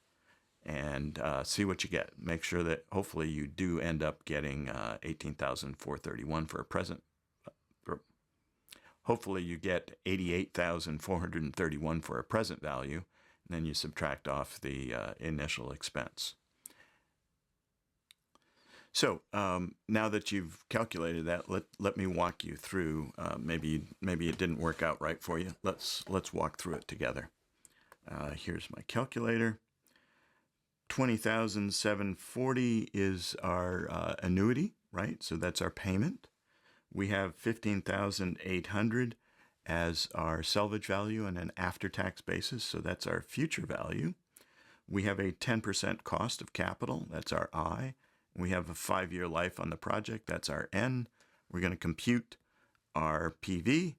S1: and see what you get. Make sure that hopefully you do end up getting $18,431 for a present. Hopefully you get $88,431 for a present value, and then you subtract off the initial expense. So now that you've calculated that, let me walk you through. Maybe it didn't work out right for you. Let's walk through it together. Here's my calculator. $20,740 is our annuity, right? So that's our payment. We have $15,800 as our salvage value on an after-tax basis, so that's our future value. We have a 10% cost of capital, that's our I. We have a 5-year life on the project, that's our N. We're going to compute our PV.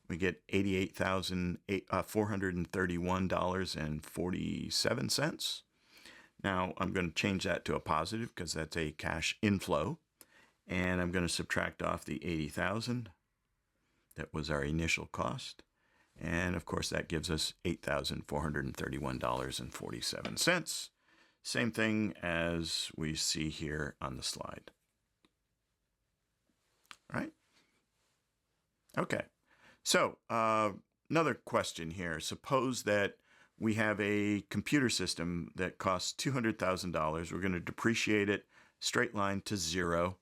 S1: We get $88,431.47. Now I'm going to change that to a positive because that's a cash inflow. And I'm going to subtract off the $80,000. That was our initial cost. And of course, that gives us $8,431.47. Same thing as we see here on the slide. All right? Okay. So another question here. Suppose that we have a computer system that costs $200,000. We're going to depreciate it straight line to zero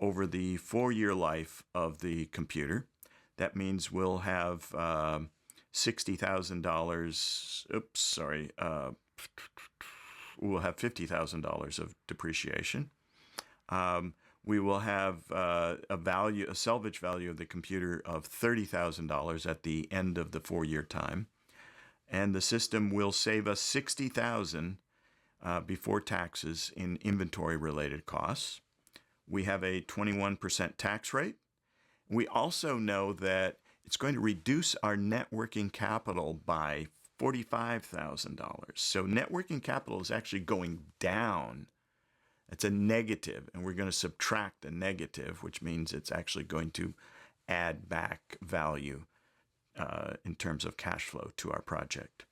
S1: over the 4-year life of the computer. That means we'll have $60,000. We'll have $50,000 of depreciation. We will have a salvage value of the computer of $30,000 at the end of the 4-year time, and the system will save us $60,000 before taxes in inventory-related costs. We have a 21% tax rate. We also know that it's going to reduce our net working capital by $45,000. So net working capital is actually going down. It's a negative, and we're going to subtract the negative, which means it's actually going to add back value in terms of cash flow to our project.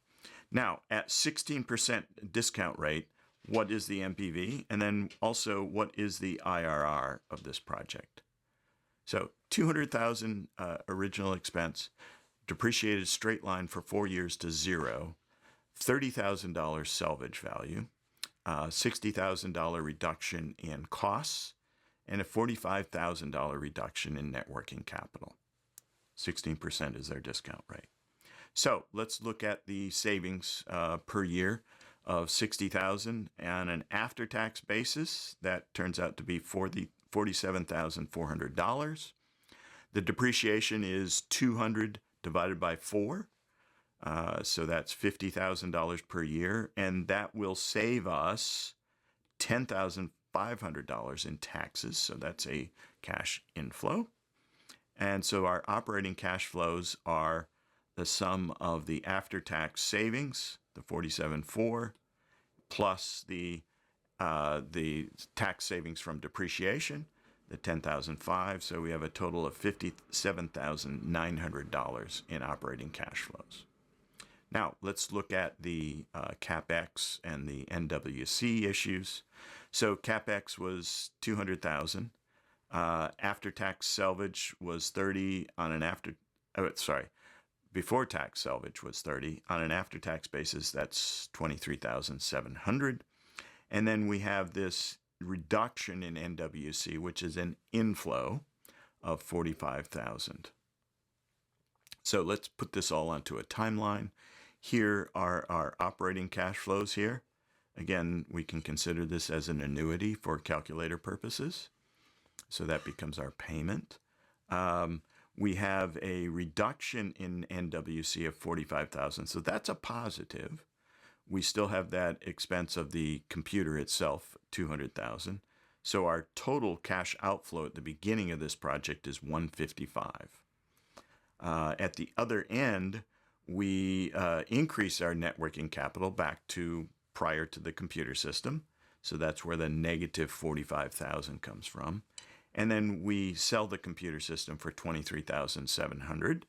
S1: Now, at 16% discount rate, what is the NPV? And then also, what is the IRR of this project? So $200,000 original expense, depreciated straight line for 4 years to zero, $30,000 salvage value, $60,000 reduction in costs, and a $45,000 reduction in net working capital. 16% is their discount rate. So let's look at the savings per year of $60,000 on an after-tax basis. That turns out to be $47,400. The depreciation is $200 divided by 4. So that's $50,000 per year, and that will save us $10,500 in taxes. So that's a cash inflow. And so our operating cash flows are the sum of the after-tax savings, the $47,400, plus the tax savings from depreciation, the $10,500. So we have a total of $57,900 in operating cash flows. Now, let's look at the CapEx and the NWC issues. So CapEx was $200,000. After-tax salvage was $30 on an before tax salvage was $30. On an after-tax basis, that's $23,700. And then we have this reduction in NWC, which is an inflow of $45,000. So let's put this all onto a timeline. Here are our operating cash flows here. Again, we can consider this as an annuity for calculator purposes. So that becomes our payment. We have a reduction in NWC of $45,000. So that's a positive. We still have that expense of the computer itself, $200,000. So our total cash outflow at the beginning of this project is $155,000. At the other end, we increase our net working capital back to prior to the computer system. So that's where the negative $45,000 comes from. And then we sell the computer system for $23,700.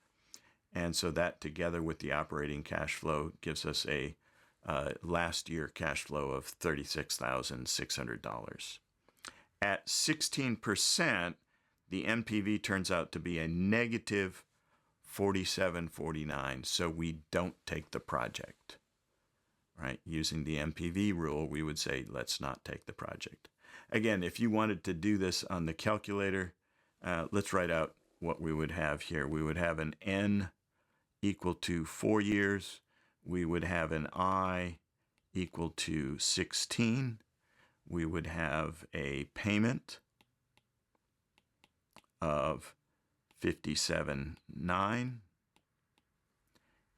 S1: And so that together with the operating cash flow gives us a last year cash flow of $36,600. At 16%, the NPV turns out to be a negative $47,49. So we don't take the project, right? Using the NPV rule, we would say, let's not take the project. Again, if you wanted to do this on the calculator, let's write out what we would have here. We would have an N equal to 4 years. We would have an I equal to 16. We would have a payment of $57,900.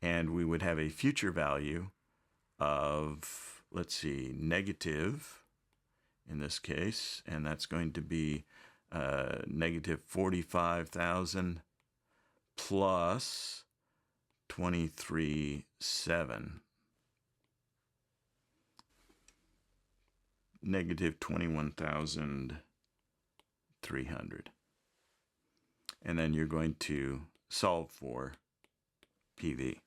S1: And we would have a future value of, let's see, negative in this case, and that's going to be negative $45,000 plus $23,700, negative $21,300. And then you're going to solve for PV.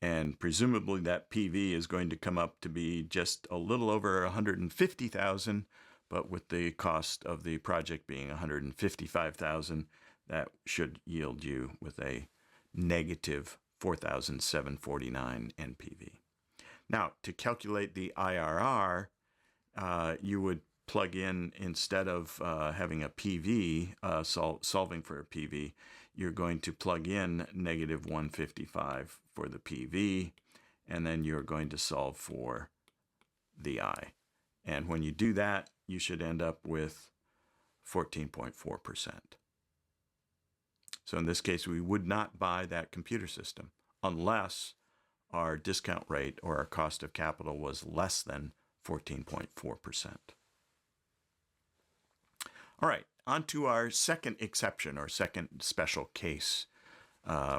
S1: And presumably that PV is going to come up to be just a little over $150,000, but with the cost of the project being $155,000, that should yield you with a negative $4,749 NPV. Now, to calculate the IRR, you would plug in, instead of having a PV, solving for a PV, you're going to plug in negative $155 for the PV, and then you're going to solve for the I. And when you do that, you should end up with 14.4%. So in this case, we would not buy that computer system unless our discount rate or our cost of capital was less than 14.4%. All right, on to our second exception or second special case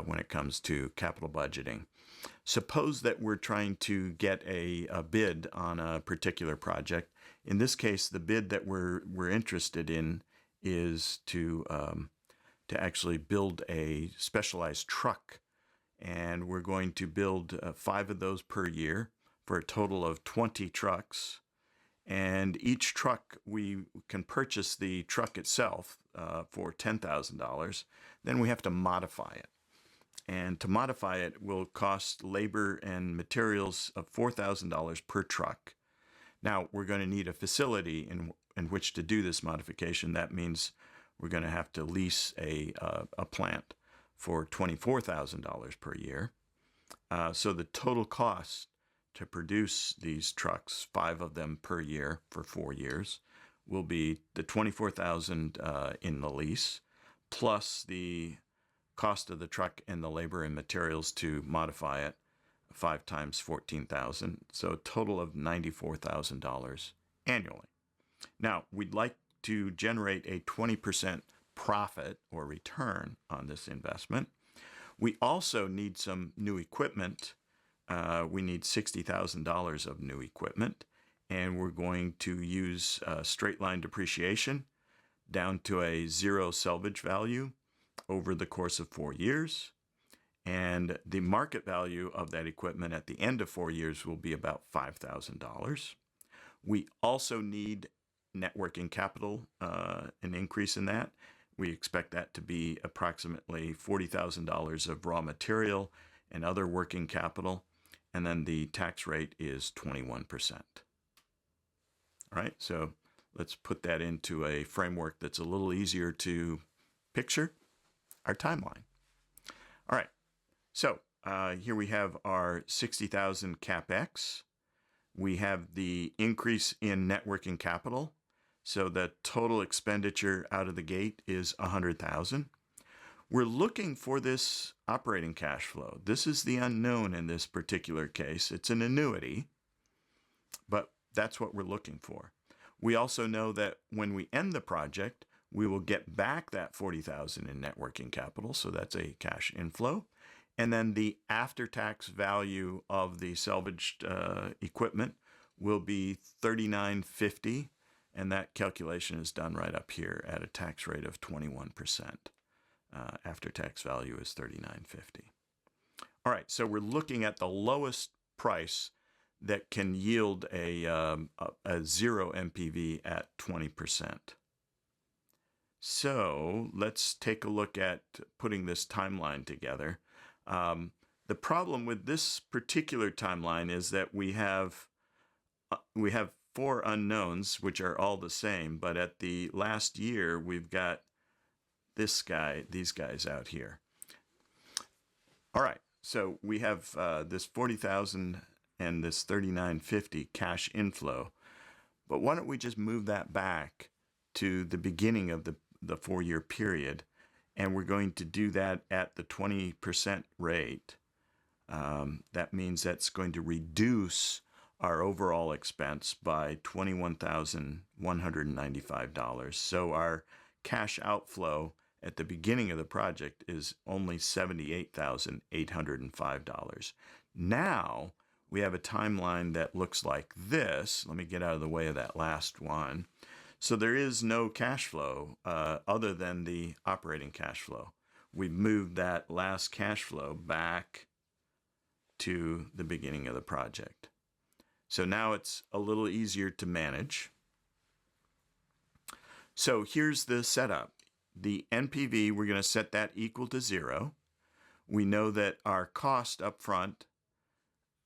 S1: when it comes to capital budgeting. Suppose that we're trying to get a bid on a particular project. In this case, the bid that we're interested in is to to actually build a specialized truck. And we're going to build 5 of those per year for a total of 20 trucks. And each truck, we can purchase the truck itself for $10,000. Then we have to modify it. And to modify it will cost labor and materials of $4,000 per truck. Now, we're going to need a facility in which to do this modification. That means we're going to have to lease a plant for $24,000 per year. So the total cost to produce these trucks, 5 of them per year for 4 years, will be the $24,000 in the lease, plus the cost of the truck and the labor and materials to modify it, 5 times $14,000, so a total of $94,000 annually. Now, we'd like to generate a 20% profit or return on this investment. We also need some new equipment. We need $60,000 of new equipment, and we're going to use straight line depreciation down to a 0 salvage value over the course of 4 years. And the market value of that equipment at the end of 4 years will be about $5,000. We also need net working capital, an increase in that. We expect that to be approximately $40,000 of raw material and other working capital. And then the tax rate is 21%. All right, so let's put that into a framework that's a little easier to picture, our timeline. All right, so here we have our $60,000 CapEx. We have the increase in net working capital. So the total expenditure out of the gate is $100,000. We're looking for this operating cash flow. This is the unknown in this particular case. It's an annuity, but that's what we're looking for. We also know that when we end the project, we will get back that $40,000 in net working capital, so that's a cash inflow. And then the after-tax value of the salvaged equipment will be $39.50, and that calculation is done right up here at a tax rate of 21%. After-tax value is $39.50. All right, so we're looking at the lowest price that can yield a 0 NPV at 20%. So let's take a look at putting this timeline together. The problem with this particular timeline is that we have 4 unknowns, which are all the same, but at the last year, we've got these guys out here. All right, so we have this 40,000 and this 39.50 cash inflow, but why don't we just move that back to the beginning of the 4-year period, and we're going to do that at the 20% rate. That means that's going to reduce our overall expense by $21,195. So our cash outflow at the beginning of the project is only $78,805. Now we have a timeline that looks like this. Let me get out of the way of that last one. So there is no cash flow other than the operating cash flow. We've moved that last cash flow back to the beginning of the project. So now it's a little easier to manage. So here's the setup. The NPV, we're going to set that equal to 0. We know that our cost up front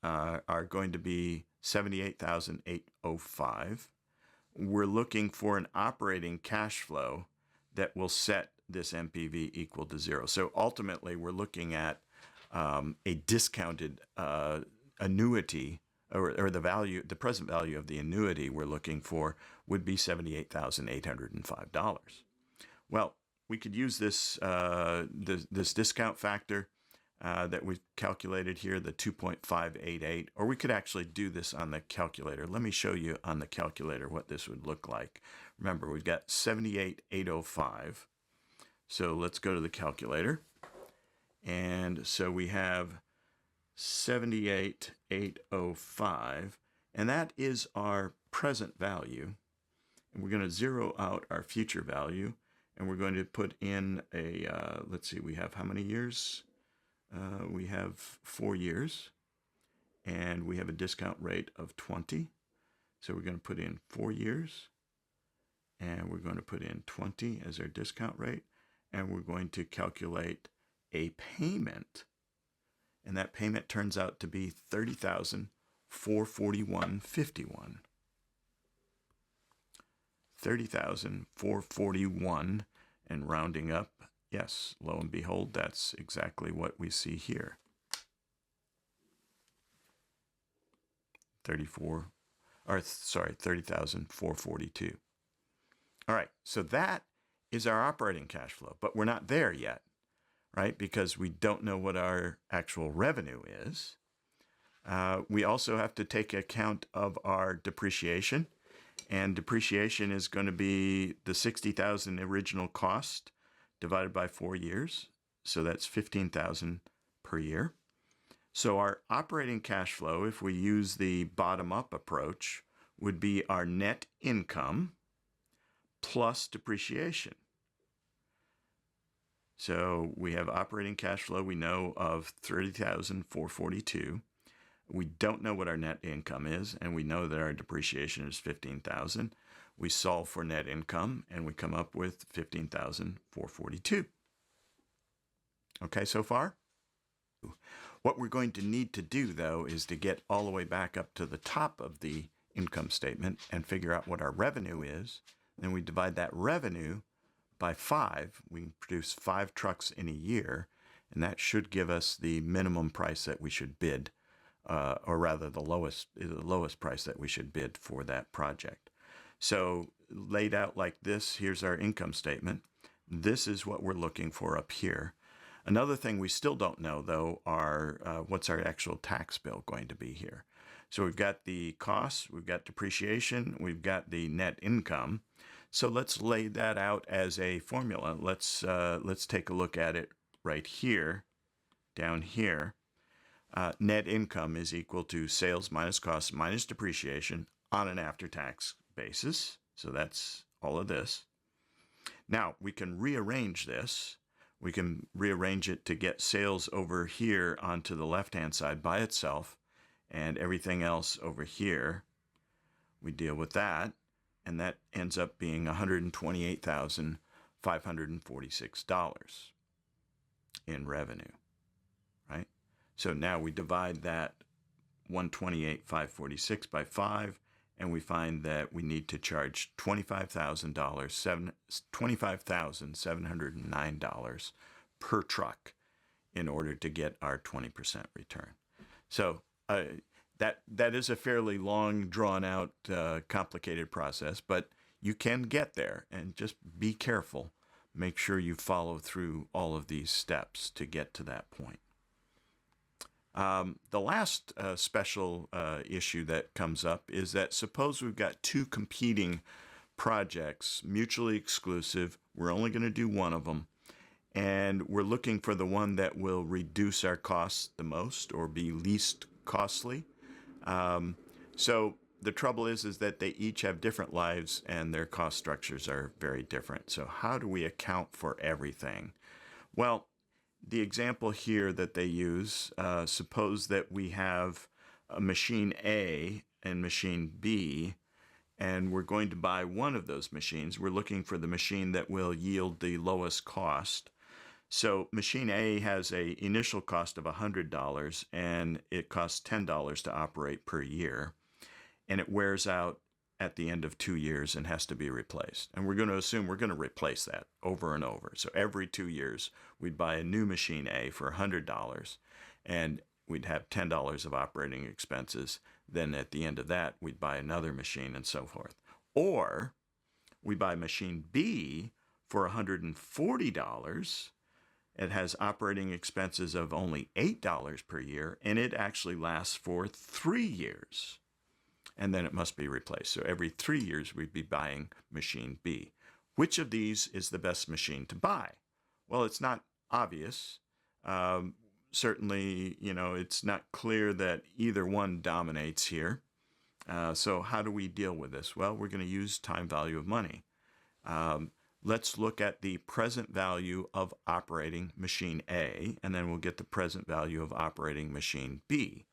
S1: are going to be $78,805. We're looking for an operating cash flow that will set this NPV equal to 0. So ultimately, we're looking at a discounted annuity, or the present value of the annuity we're looking for would be $78,805. Well, we could use this this discount factor that we've calculated here, the 2.588, or we could actually do this on the calculator. Let me show you on the calculator what this would look like. Remember, we've got 78,805. So let's go to the calculator. And so we have 78,805, and that is our present value. And we're going to zero out our future value, and we're going to put in a, let's see, we have how many years? We have 4 years, and we have a discount rate of 20. So we're going to put in 4 years, and we're going to put in 20 as our discount rate, and we're going to calculate a payment, and that payment turns out to be $30,441.51. $30,441, and rounding up, yes, lo and behold, that's exactly what we see here. 30,442. All right, so that is our operating cash flow, but we're not there yet, right? Because we don't know what our actual revenue is. We also have to take account of our depreciation, and depreciation is going to be the $60,000 original cost divided by 4 years. So that's $15,000 per year. So our operating cash flow, if we use the bottom-up approach, would be our net income plus depreciation. So we have operating cash flow, we know, of $30,442. We don't know what our net income is, and we know that our depreciation is $15,000. We solve for net income, and we come up with $15,442. Okay, so far? What we're going to need to do, though, is to get all the way back up to the top of the income statement and figure out what our revenue is. Then we divide that revenue by 5. We produce 5 trucks in a year, and that should give us the minimum price that we should bid, or rather the lowest price that we should bid for that project. So laid out like this, here's our income statement. This is what we're looking for up here. Another thing we still don't know, though, are what's our actual tax bill going to be here. So we've got the costs, we've got depreciation, we've got the net income. So let's lay that out as a formula. Let's take a look at it right here, down here. Net income is equal to sales minus costs minus depreciation on an after-tax basis. So that's all of this. Now, we can rearrange this. We can rearrange it to get sales over here onto the left-hand side by itself, and everything else over here. We deal with that, and that ends up being $128,546 in revenue, right? So now we divide that 128,546 by 5, and we find that we need to charge $25,709 per truck in order to get our 20% return. So that is a fairly long, drawn-out, complicated process, but you can get there, and just be careful. Make sure you follow through all of these steps to get to that point. The last special issue that comes up is that suppose we've got 2 competing projects, mutually exclusive. We're only going to do one of them, and we're looking for the one that will reduce our costs the most or be least costly. So the trouble is that they each have different lives and their cost structures are very different. So how do we account for everything? Well, the example here that they use, suppose that we have a machine A and machine B, and we're going to buy one of those machines. We're looking for the machine that will yield the lowest cost. So machine A has an initial cost of $100, and it costs $10 to operate per year, and it wears out at the end of 2 years and has to be replaced. And we're going to assume we're going to replace that over and over. So every 2 years, we'd buy a new machine A for $100, and we'd have $10 of operating expenses. Then at the end of that, we'd buy another machine and so forth. Or we buy machine B for $140. It has operating expenses of only $8 per year, and it actually lasts for 3 years. And then it must be replaced. So every 3 years, we'd be buying machine B. Which of these is the best machine to buy? Well, it's not obvious. Certainly, it's not clear that either one dominates here. So how do we deal with this? Well, we're going to use time value of money. Let's look at the present value of operating machine A, and then we'll get the present value of operating machine B.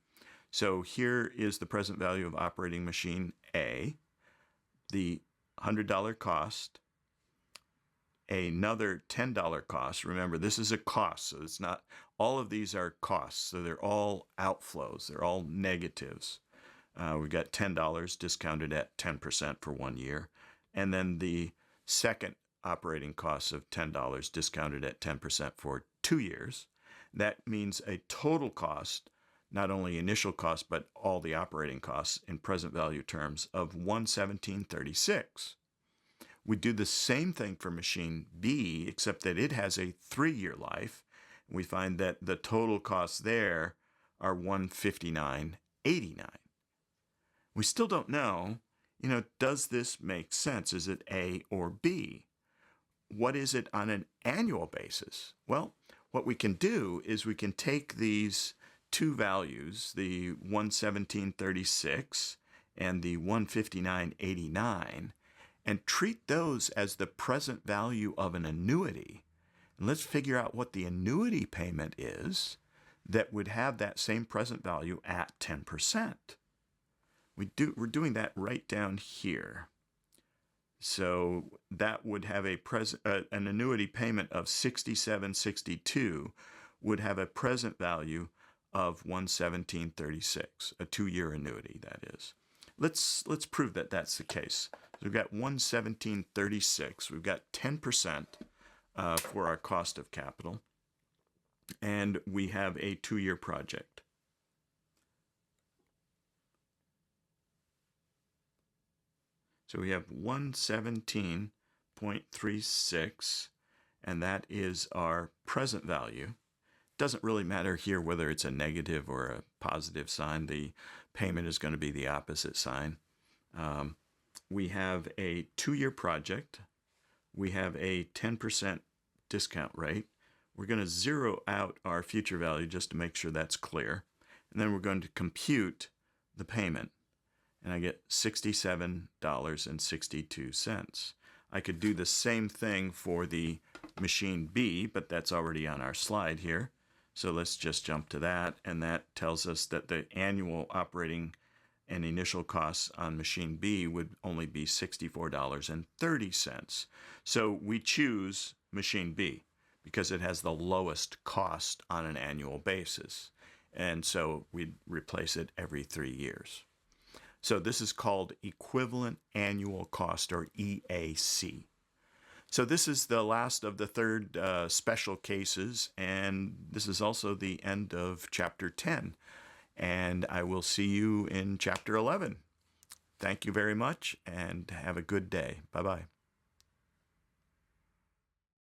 S1: So here is the present value of operating machine A, the $100 cost, another $10 cost. Remember, this is a cost, so it's not, all of these are costs, so they're all outflows, they're all negatives. We've got $10 discounted at 10% for 1 year, and then the second operating costs of $10 discounted at 10% for 2 years. That means a total cost, not only initial cost, but all the operating costs in present value terms of $117.36. We do the same thing for machine B, except that it has a 3-year life. We find that the total costs there are $159.89. We still don't know, does this make sense? Is it A or B? What is it on an annual basis? Well, what we can do is we can take these two values, the 117.36 and the 159.89, and treat those as the present value of an annuity. And let's figure out what the annuity payment is that would have that same present value at 10%. We're doing that right down here. So that would have an annuity payment of $67.62 would have a present value of $117.36, a 2-year annuity, that is. Let's prove that that's the case. So we've got $117.36. We've got 10% for our cost of capital, and we have a 2-year project. So we have 117.36, and that is our present value. Doesn't really matter here whether it's a negative or a positive sign. The payment is going to be the opposite sign. We have a 2-year project. We have a 10% discount rate. We're going to zero out our future value just to make sure that's clear. And then we're going to compute the payment. And I get $67.62. I could do the same thing for the machine B, but that's already on our slide here. So let's just jump to that, and that tells us that the annual operating and initial costs on machine B would only be $64.30. So we choose machine B because it has the lowest cost on an annual basis. And so we'd replace it every 3 years. So this is called equivalent annual cost, or EAC. So this is the last of the third special cases, and this is also the end of Chapter 10. And I will see you in Chapter 11. Thank you very much, and have a good day. Bye-bye.